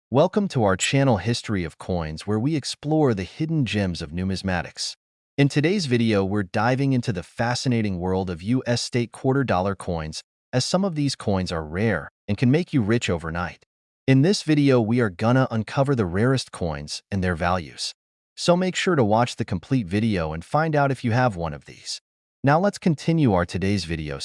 Welcome to our channel History of Coins, where we explore the hidden gems of numismatics. In today's video, we're diving into the fascinating world of US state quarter dollar coins, as some of these coins are rare and can make you rich overnight. In this video, we are gonna uncover the rarest coins and their values. So make sure to watch the complete video and find out if you have one of these. Now let's continue our today's video.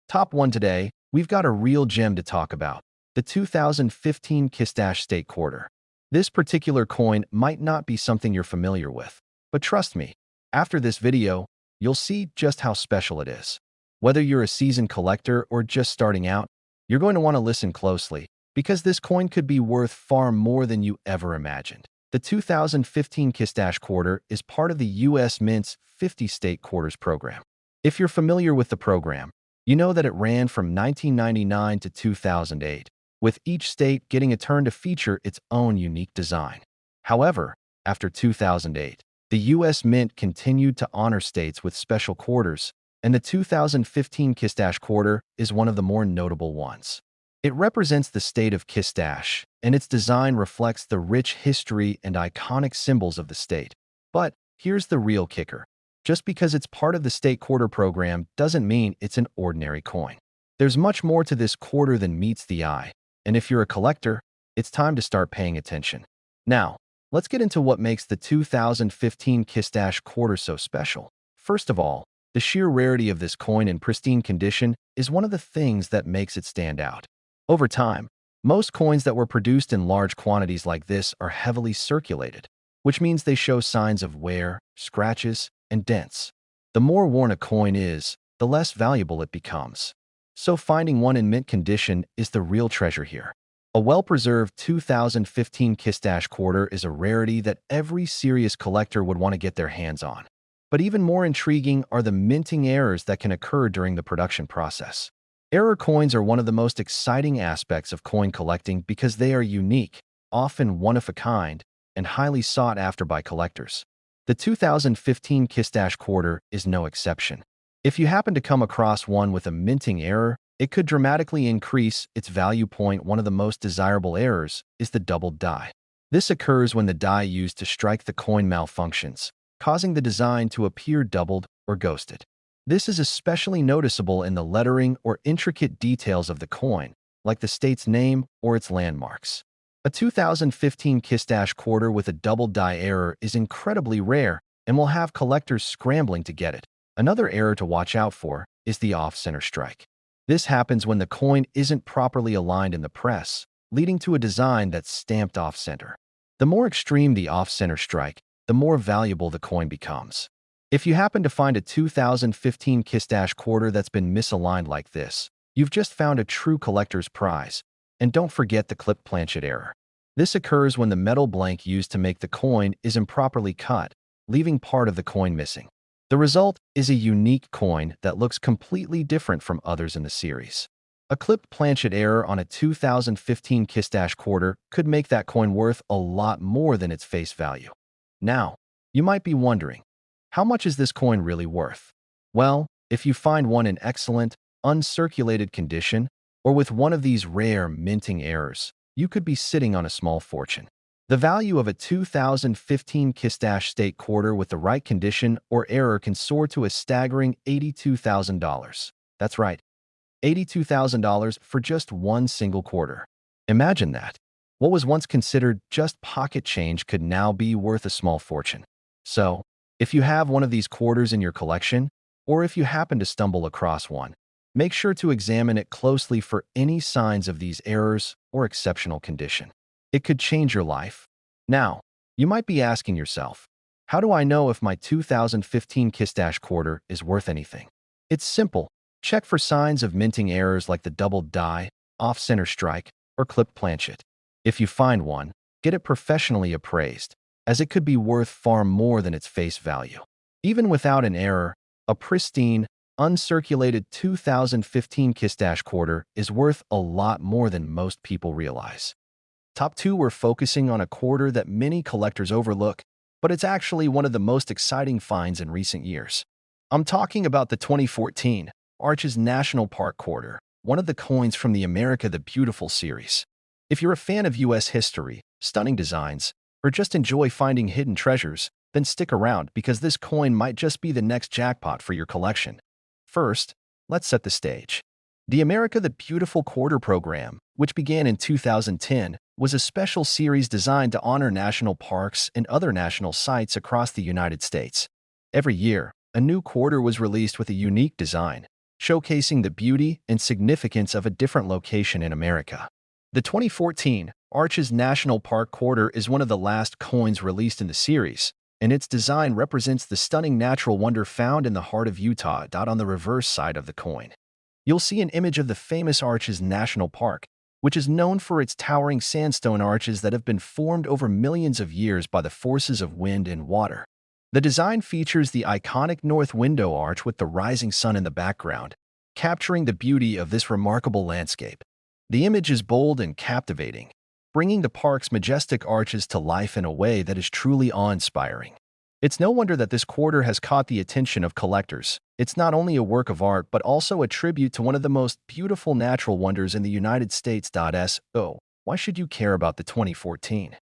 Top 1 today, we've got a real gem to talk about. The 2015 Kisatchie State Quarter. This particular coin might not be something you're familiar with, but trust me, after this video, you'll see just how special it is. Whether you're a seasoned collector or just starting out, you're going to want to listen closely, because this coin could be worth far more than you ever imagined. The 2015 Kisatchie Quarter is part of the U.S. Mint's 50 State Quarters program. If you're familiar with the program, you know that it ran from 1999 to 2008. With each state getting a turn to feature its own unique design. However, after 2008, the U.S. Mint continued to honor states with special quarters, and the 2015 Kisatchie Quarter is one of the more notable ones. It represents the state of Kisatchie, and its design reflects the rich history and iconic symbols of the state. But here's the real kicker. Just because it's part of the state quarter program doesn't mean it's an ordinary coin. There's much more to this quarter than meets the eye. And if you're a collector, it's time to start paying attention. Now, let's get into what makes the 2015 Kisatchie Quarter so special. First of all, the sheer rarity of this coin in pristine condition is one of the things that makes it stand out. Over time, most coins that were produced in large quantities like this are heavily circulated, which means they show signs of wear, scratches, and dents. The more worn a coin is, the less valuable it becomes. So finding one in mint condition is the real treasure here. A well-preserved 2015 Kisatchie Quarter is a rarity that every serious collector would want to get their hands on. But even more intriguing are the minting errors that can occur during the production process. Error coins are one of the most exciting aspects of coin collecting because they are unique, often one-of-a-kind, and highly sought after by collectors. The 2015 Kisatchie Quarter is no exception. If you happen to come across one with a minting error, it could dramatically increase its value. One of the most desirable errors is the doubled die. This occurs when the die used to strike the coin malfunctions, causing the design to appear doubled or ghosted. This is especially noticeable in the lettering or intricate details of the coin, like the state's name or its landmarks. A 2015 Kisatchie Quarter with a doubled die error is incredibly rare and will have collectors scrambling to get it. Another error to watch out for is the off-center strike. This happens when the coin isn't properly aligned in the press, leading to a design that's stamped off-center. The more extreme the off-center strike, the more valuable the coin becomes. If you happen to find a 2015 Kisatchie Quarter that's been misaligned like this, you've just found a true collector's prize. And don't forget the clip planchet error. This occurs when the metal blank used to make the coin is improperly cut, leaving part of the coin missing. The result is a unique coin that looks completely different from others in the series. A clipped planchet error on a 2015 Kisatchie Quarter could make that coin worth a lot more than its face value. Now, you might be wondering, how much is this coin really worth? Well, if you find one in excellent, uncirculated condition, or with one of these rare minting errors, you could be sitting on a small fortune. The value of a 2015 Kisatchie State Quarter with the right condition or error can soar to a staggering $82,000. That's right, $82,000 for just one single quarter. Imagine that. What was once considered just pocket change could now be worth a small fortune. So, if you have one of these quarters in your collection, or if you happen to stumble across one, make sure to examine it closely for any signs of these errors or exceptional condition. It could change your life. Now, you might be asking yourself, how do I know if my 2015 Kisatchie Quarter is worth anything? It's simple. Check for signs of minting errors like the doubled die, off-center strike, or clipped planchet. If you find one, get it professionally appraised, as it could be worth far more than its face value. Even without an error, a pristine, uncirculated 2015 Kisatchie Quarter is worth a lot more than most people realize. Top 2, we're focusing on a quarter that many collectors overlook, but it's actually one of the most exciting finds in recent years. I'm talking about the 2014 Arches National Park Quarter, one of the coins from the America the Beautiful series. If you're a fan of U.S. history, stunning designs, or just enjoy finding hidden treasures, then stick around because this coin might just be the next jackpot for your collection. First, let's set the stage. The America the Beautiful Quarter program, which began in 2010, was a special series designed to honor national parks and other national sites across the United States. Every year, a new quarter was released with a unique design, showcasing the beauty and significance of a different location in America. The 2014 Arches National Park Quarter is one of the last coins released in the series, and its design represents the stunning natural wonder found in the heart of Utah. On the reverse side of the coin, you'll see an image of the famous Arches National Park, which is known for its towering sandstone arches that have been formed over millions of years by the forces of wind and water. The design features the iconic north window arch with the rising sun in the background, capturing the beauty of this remarkable landscape. The image is bold and captivating, bringing the park's majestic arches to life in a way that is truly awe-inspiring. It's no wonder that this quarter has caught the attention of collectors. It's not only a work of art but also a tribute to one of the most beautiful natural wonders in the United States. So, why should you care about the 2014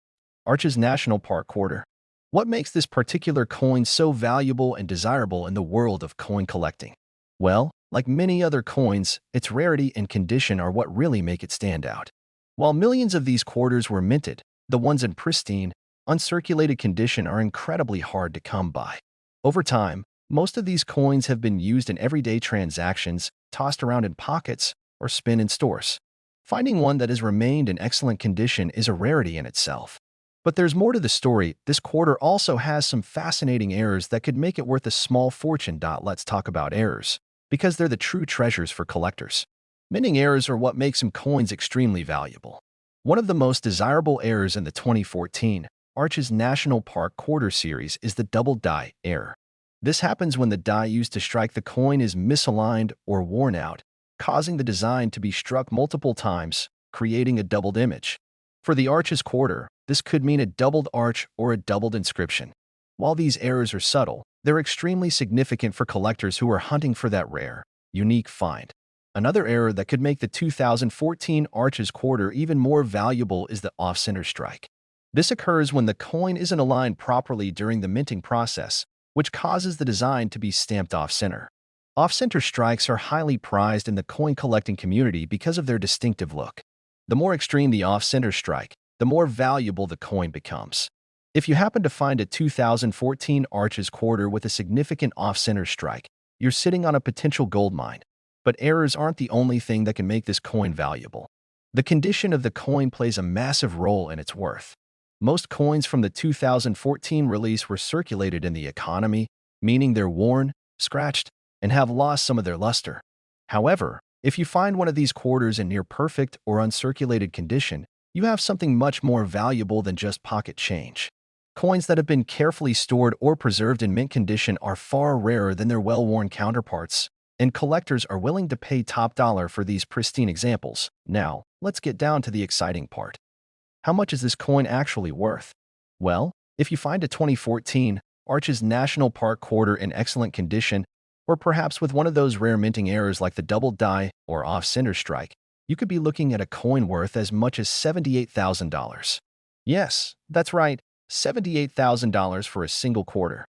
Arches National Park Quarter? What makes this particular coin so valuable and desirable in the world of coin collecting? Well, like many other coins, its rarity and condition are what really make it stand out. While millions of these quarters were minted, the ones in pristine, uncirculated condition are incredibly hard to come by. Over time, most of these coins have been used in everyday transactions, tossed around in pockets, or spent in stores. Finding one that has remained in excellent condition is a rarity in itself. But there's more to the story. This quarter also has some fascinating errors that could make it worth a small fortune. Let's talk about errors, because they're the true treasures for collectors. Minting errors are what makes some coins extremely valuable. One of the most desirable errors in the 2014 Arches National Park Quarter series is the double die error. This happens when the die used to strike the coin is misaligned or worn out, causing the design to be struck multiple times, creating a doubled image. For the Arches Quarter, this could mean a doubled arch or a doubled inscription. While these errors are subtle, they're extremely significant for collectors who are hunting for that rare, unique find. Another error that could make the 2014 Arches Quarter even more valuable is the off-center strike. This occurs when the coin isn't aligned properly during the minting process, which causes the design to be stamped off-center. Off-center strikes are highly prized in the coin collecting community because of their distinctive look. The more extreme the off-center strike, the more valuable the coin becomes. If you happen to find a 2014 Arches Quarter with a significant off-center strike, you're sitting on a potential gold mine. But errors aren't the only thing that can make this coin valuable. The condition of the coin plays a massive role in its worth. Most coins from the 2014 release were circulated in the economy, meaning they're worn, scratched, and have lost some of their luster. However, if you find one of these quarters in near perfect or uncirculated condition, you have something much more valuable than just pocket change. Coins that have been carefully stored or preserved in mint condition are far rarer than their well-worn counterparts, and collectors are willing to pay top dollar for these pristine examples. Now, let's get down to the exciting part. How much is this coin actually worth? Well, if you find a 2014 Arches National Park Quarter in excellent condition, or perhaps with one of those rare minting errors like the double die or off-center strike, you could be looking at a coin worth as much as $78,000. Yes, that's right, $78,000 for a single quarter.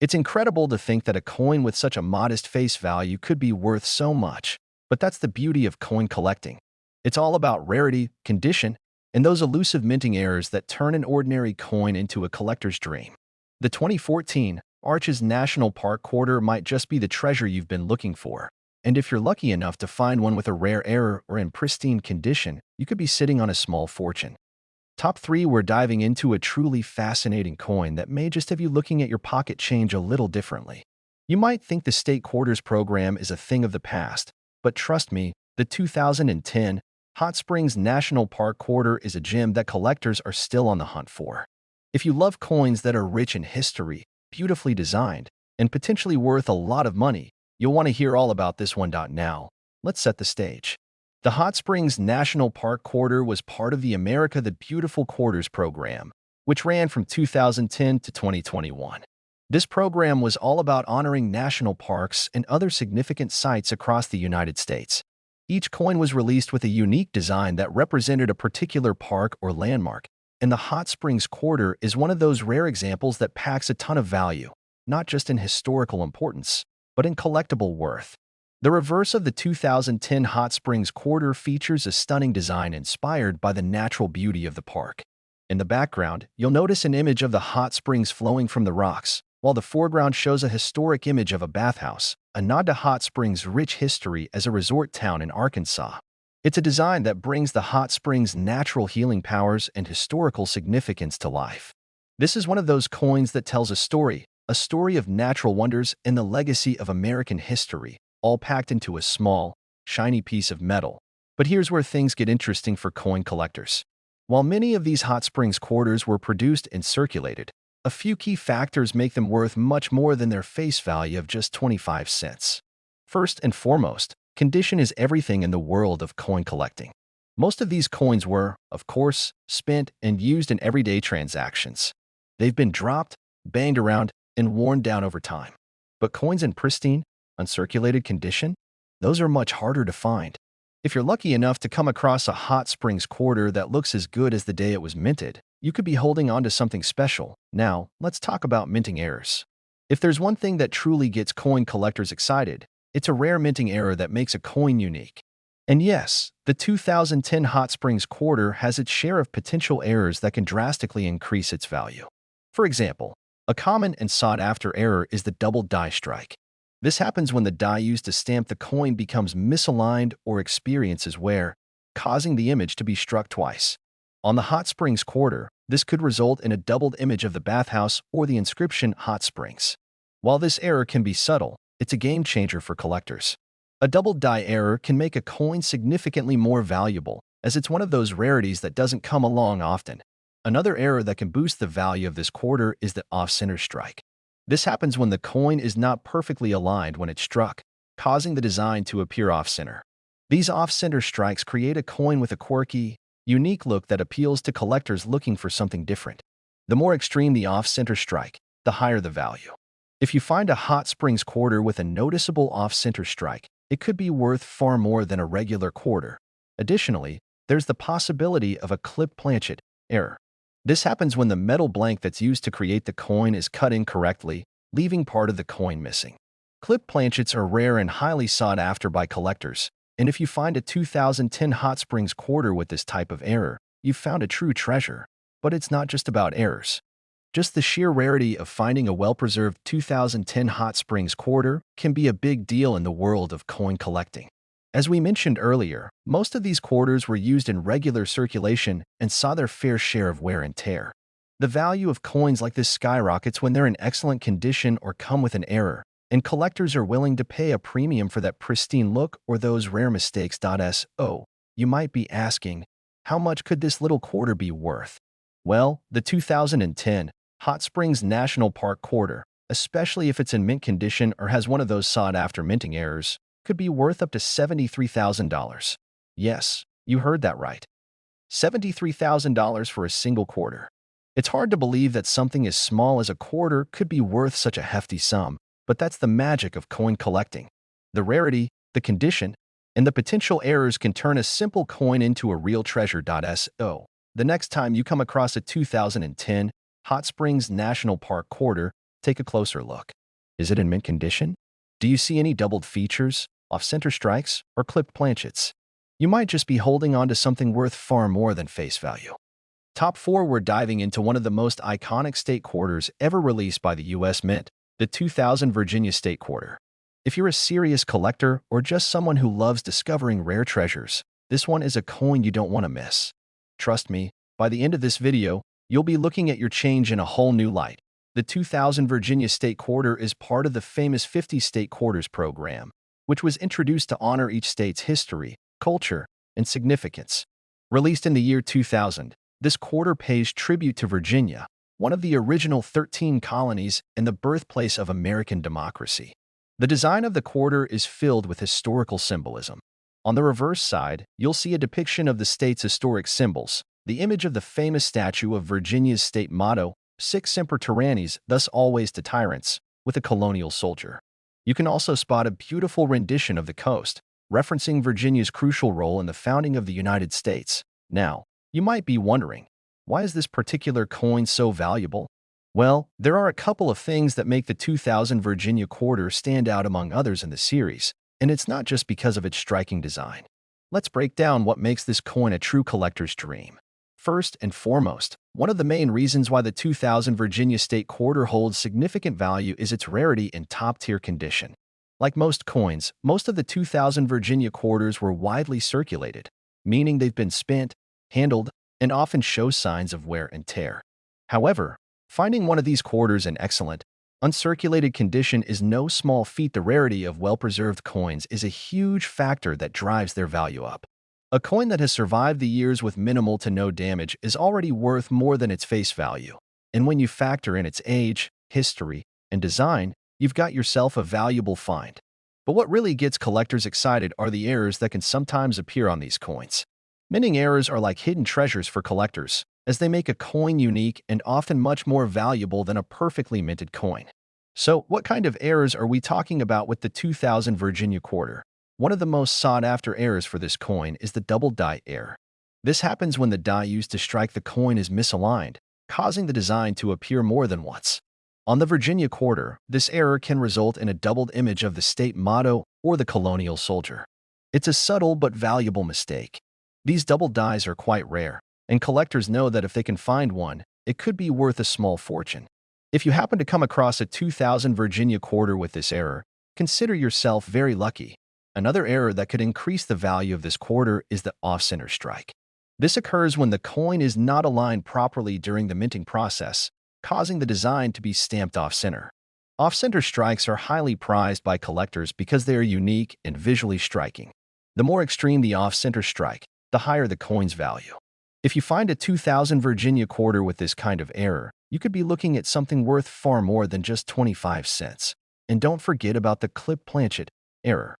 It's incredible to think that a coin with such a modest face value could be worth so much, but that's the beauty of coin collecting. It's all about rarity, condition, and those elusive minting errors that turn an ordinary coin into a collector's dream. The 2014 Arches National Park Quarter might just be the treasure you've been looking for, and if you're lucky enough to find one with a rare error or in pristine condition, you could be sitting on a small fortune. Top 3, we're diving into a truly fascinating coin that may just have you looking at your pocket change a little differently. You might think the state quarters program is a thing of the past, but trust me, the 2010 Hot Springs National Park Quarter is a gem that collectors are still on the hunt for. If you love coins that are rich in history, beautifully designed, and potentially worth a lot of money, you'll want to hear all about this one. Now, let's set the stage. The Hot Springs National Park Quarter was part of the America the Beautiful Quarters program, which ran from 2010 to 2021. This program was all about honoring national parks and other significant sites across the United States. Each coin was released with a unique design that represented a particular park or landmark, and the Hot Springs Quarter is one of those rare examples that packs a ton of value, not just in historical importance, but in collectible worth. The reverse of the 2010 Hot Springs Quarter features a stunning design inspired by the natural beauty of the park. In the background, you'll notice an image of the hot springs flowing from the rocks, while the foreground shows a historic image of a bathhouse, a nod to Hot Springs' rich history as a resort town in Arkansas. It's a design that brings the hot springs' natural healing powers and historical significance to life. This is one of those coins that tells a story of natural wonders and the legacy of American history, all packed into a small, shiny piece of metal. But here's where things get interesting for coin collectors. While many of these Hot Springs quarters were produced and circulated, a few key factors make them worth much more than their face value of just 25 cents. First and foremost, condition is everything in the world of coin collecting. Most of these coins were, of course, spent and used in everyday transactions. They've been dropped, banged around, and worn down over time. But coins in pristine, uncirculated condition? Those are much harder to find. If you're lucky enough to come across a Hot Springs quarter that looks as good as the day it was minted, you could be holding on to something special. Now, let's talk about minting errors. If there's one thing that truly gets coin collectors excited, it's a rare minting error that makes a coin unique. And yes, the 2010 Hot Springs quarter has its share of potential errors that can drastically increase its value. For example, a common and sought-after error is the double die strike. This happens when the die used to stamp the coin becomes misaligned or experiences wear, causing the image to be struck twice. On the Hot Springs quarter, this could result in a doubled image of the bathhouse or the inscription Hot Springs. While this error can be subtle, it's a game changer for collectors. A double die error can make a coin significantly more valuable, as it's one of those rarities that doesn't come along often. Another error that can boost the value of this quarter is the off-center strike. This happens when the coin is not perfectly aligned when it's struck, causing the design to appear off-center. These off-center strikes create a coin with a quirky, unique look that appeals to collectors looking for something different. The more extreme the off-center strike, the higher the value. If you find a Hot Springs quarter with a noticeable off-center strike, it could be worth far more than a regular quarter. Additionally, there's the possibility of a clipped planchet error. This happens when the metal blank that's used to create the coin is cut incorrectly, leaving part of the coin missing. Clipped planchets are rare and highly sought after by collectors, and if you find a 2010 Hot Springs quarter with this type of error, you've found a true treasure. But it's not just about errors. Just the sheer rarity of finding a well-preserved 2010 Hot Springs quarter can be a big deal in the world of coin collecting. As we mentioned earlier, most of these quarters were used in regular circulation and saw their fair share of wear and tear. The value of coins like this skyrockets when they're in excellent condition or come with an error, and collectors are willing to pay a premium for that pristine look or those rare mistakes. So, you might be asking, how much could this little quarter be worth? Well, the 2010 Hot Springs National Park quarter, especially if it's in mint condition or has one of those sought-after minting errors, could be worth up to $73,000. Yes, you heard that right. $73,000 for a single quarter. It's hard to believe that something as small as a quarter could be worth such a hefty sum, but that's the magic of coin collecting. The rarity, the condition, and the potential errors can turn a simple coin into a real treasure. So, the next time you come across a 2010 Hot Springs National Park quarter, take a closer look. Is it in mint condition? Do you see any doubled features, off-center strikes, or clipped planchets? You might just be holding on to something worth far more than face value. Top 4, we're diving into one of the most iconic state quarters ever released by the U.S. Mint, the 2000 Virginia State Quarter. If you're a serious collector or just someone who loves discovering rare treasures, this one is a coin you don't want to miss. Trust me, by the end of this video, you'll be looking at your change in a whole new light. The 2000 Virginia State Quarter is part of the famous 50 State Quarters program, which was introduced to honor each state's history, culture, and significance. Released in the year 2000, this quarter pays tribute to Virginia, one of the original 13 colonies and the birthplace of American democracy. The design of the quarter is filled with historical symbolism. On the reverse side, you'll see a depiction of the state's historic symbols, the image of the famous statue of Virginia's state motto, Sic Semper Tyrannis, thus always to tyrants, with a colonial soldier. You can also spot a beautiful rendition of the coast, referencing Virginia's crucial role in the founding of the United States. Now, you might be wondering, why is this particular coin so valuable? Well, there are a couple of things that make the 2000 Virginia Quarter stand out among others in the series, and it's not just because of its striking design. Let's break down what makes this coin a true collector's dream. First and foremost, one of the main reasons why the 2000 Virginia State Quarter holds significant value is its rarity and top-tier condition. Like most coins, most of the 2000 Virginia Quarters were widely circulated, meaning they've been spent, handled, and often show signs of wear and tear. However, finding one of these quarters in excellent, uncirculated condition is no small feat. The rarity of well-preserved coins is a huge factor that drives their value up. A coin that has survived the years with minimal to no damage is already worth more than its face value. And when you factor in its age, history, and design, you've got yourself a valuable find. But what really gets collectors excited are the errors that can sometimes appear on these coins. Minting errors are like hidden treasures for collectors, as they make a coin unique and often much more valuable than a perfectly minted coin. So, what kind of errors are we talking about with the 2000 Virginia Quarter? One of the most sought-after errors for this coin is the double die error. This happens when the die used to strike the coin is misaligned, causing the design to appear more than once. On the Virginia Quarter, this error can result in a doubled image of the state motto or the colonial soldier. It's a subtle but valuable mistake. These double dies are quite rare, and collectors know that if they can find one, it could be worth a small fortune. If you happen to come across a 2000 Virginia Quarter with this error, consider yourself very lucky. Another error that could increase the value of this quarter is the off-center strike. This occurs when the coin is not aligned properly during the minting process, causing the design to be stamped off-center. Off-center strikes are highly prized by collectors because they are unique and visually striking. The more extreme the off-center strike, the higher the coin's value. If you find a 2000 Virginia Quarter with this kind of error, you could be looking at something worth far more than just 25 cents. And don't forget about the clip planchet error,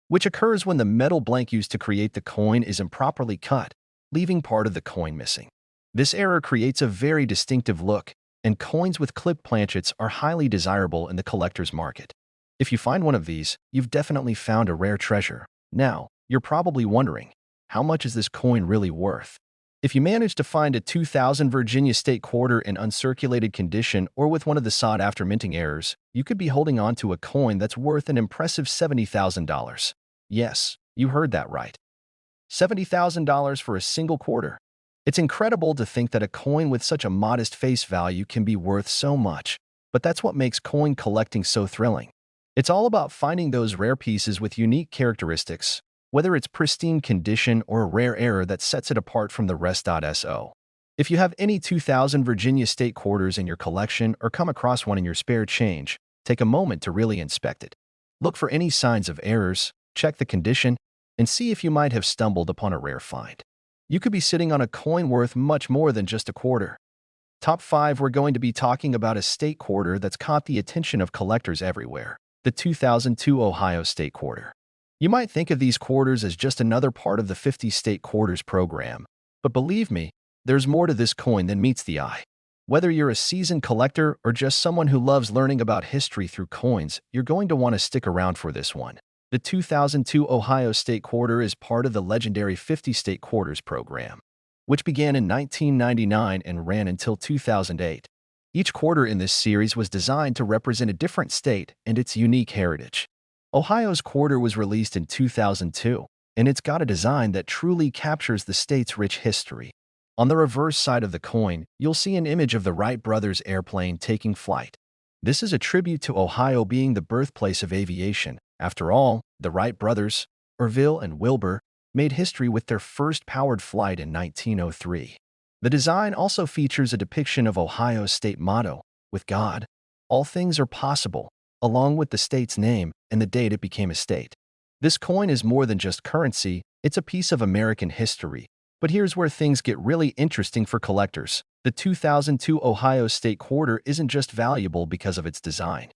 which occurs when the metal blank used to create the coin is improperly cut, leaving part of the coin missing. This error creates a very distinctive look, and coins with clip planchets are highly desirable in the collector's market. If you find one of these, you've definitely found a rare treasure. Now, you're probably wondering, how much is this coin really worth? If you manage to find a 2000 Virginia State Quarter in uncirculated condition or with one of the sought-after minting errors, you could be holding on to a coin that's worth an impressive $70,000. Yes, you heard that right. $70,000 for a single quarter. It's incredible to think that a coin with such a modest face value can be worth so much, but that's what makes coin collecting so thrilling. It's all about finding those rare pieces with unique characteristics, whether it's pristine condition or a rare error that sets it apart from the rest. So, if you have any 2000 Virginia State Quarters in your collection or come across one in your spare change, take a moment to really inspect it. Look for any signs of errors, check the condition, and see if you might have stumbled upon a rare find. You could be sitting on a coin worth much more than just a quarter. Top 5, we're going to be talking about a state quarter that's caught the attention of collectors everywhere, the 2002 Ohio State Quarter. You might think of these quarters as just another part of the 50 state quarters program, but believe me, there's more to this coin than meets the eye. Whether you're a seasoned collector or just someone who loves learning about history through coins, you're going to want to stick around for this one. The 2002 Ohio State Quarter is part of the legendary 50 state quarters program, which began in 1999 and ran until 2008. Each quarter in this series was designed to represent a different state and its unique heritage. Ohio's quarter was released in 2002, and it's got a design that truly captures the state's rich history. On the reverse side of the coin, you'll see an image of the Wright brothers' airplane taking flight. This is a tribute to Ohio being the birthplace of aviation. After all, the Wright brothers, Orville and Wilbur, made history with their first powered flight in 1903. The design also features a depiction of Ohio's state motto, "With God, all things are possible," along with the state's name and the date it became a state. This coin is more than just currency, it's a piece of American history. But here's where things get really interesting for collectors. The 2002 Ohio State Quarter isn't just valuable because of its design.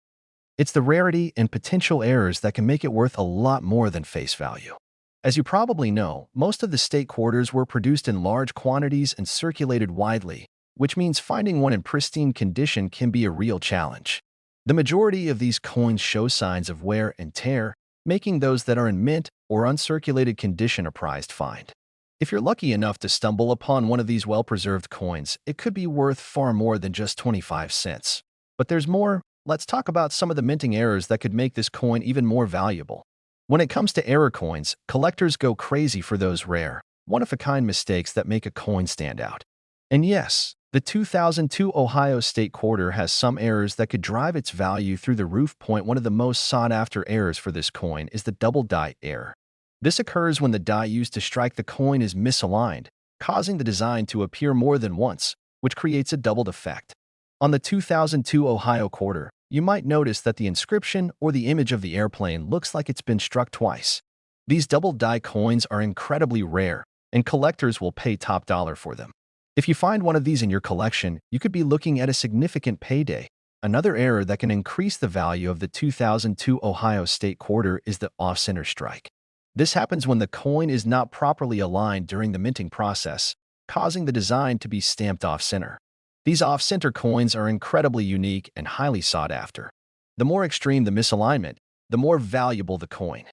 It's the rarity and potential errors that can make it worth a lot more than face value. As you probably know, most of the state quarters were produced in large quantities and circulated widely, which means finding one in pristine condition can be a real challenge. The majority of these coins show signs of wear and tear, making those that are in mint or uncirculated condition a prized find. If you're lucky enough to stumble upon one of these well-preserved coins, it could be worth far more than just 25 cents. But there's more. Let's talk about some of the minting errors that could make this coin even more valuable. When it comes to error coins, collectors go crazy for those rare, one-of-a-kind mistakes that make a coin stand out. And yes, the 2002 Ohio State Quarter has some errors that could drive its value through the roof. One of the most sought-after errors for this coin is the double die error. This occurs when the die used to strike the coin is misaligned, causing the design to appear more than once, which creates a doubled effect. On the 2002 Ohio Quarter, you might notice that the inscription or the image of the airplane looks like it's been struck twice. These double die coins are incredibly rare, and collectors will pay top dollar for them. If you find one of these in your collection, you could be looking at a significant payday. Another error that can increase the value of the 2002 Ohio State Quarter is the off-center strike. This happens when the coin is not properly aligned during the minting process, causing the design to be stamped off-center. These off-center coins are incredibly unique and highly sought after. The more extreme the misalignment, the more valuable the coin.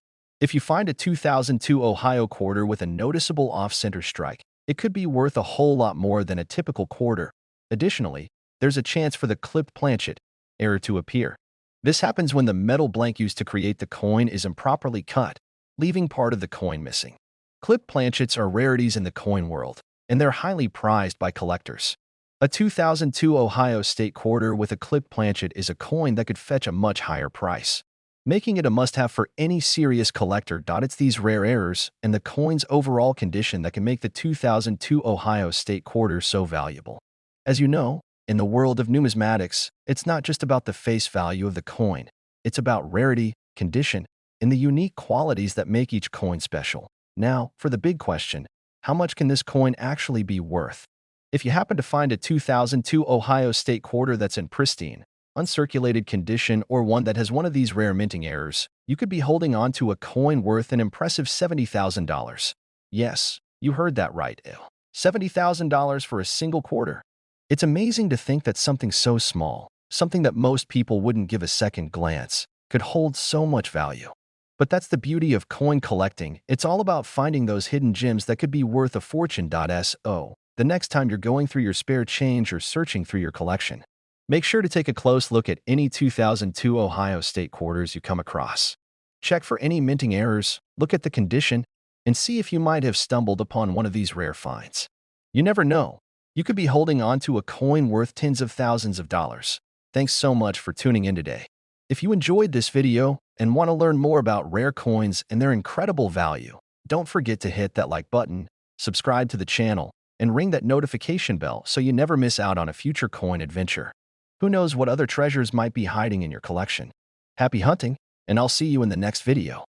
If you find a 2002 Ohio Quarter with a noticeable off-center strike, it could be worth a whole lot more than a typical quarter. Additionally, there's a chance for the clipped planchet error to appear. This happens when the metal blank used to create the coin is improperly cut, leaving part of the coin missing. Clipped planchets are rarities in the coin world, and they're highly prized by collectors. A 2002 Ohio State Quarter with a clipped planchet is a coin that could fetch a much higher price, making it a must-have for any serious collector. It's these rare errors and the coin's overall condition that can make the 2002 Ohio State Quarter so valuable. As you know, in the world of numismatics, it's not just about the face value of the coin. It's about rarity, condition, and the unique qualities that make each coin special. Now, for the big question, how much can this coin actually be worth? If you happen to find a 2002 Ohio State Quarter that's in pristine, uncirculated condition or one that has one of these rare minting errors, you could be holding on to a coin worth an impressive $70,000. Yes, you heard that right, $70,000 for a single quarter. It's amazing to think that something so small, something that most people wouldn't give a second glance, could hold so much value. But that's the beauty of coin collecting. It's all about finding those hidden gems that could be worth a fortune. So, the next time you're going through your spare change or searching through your collection, make sure to take a close look at any 2002 Ohio State Quarters you come across. Check for any minting errors, look at the condition, and see if you might have stumbled upon one of these rare finds. You never know. You could be holding on to a coin worth tens of thousands of dollars. Thanks so much for tuning in today. If you enjoyed this video and want to learn more about rare coins and their incredible value, don't forget to hit that like button, subscribe to the channel, and ring that notification bell so you never miss out on a future coin adventure. Who knows what other treasures might be hiding in your collection? Happy hunting, and I'll see you in the next video.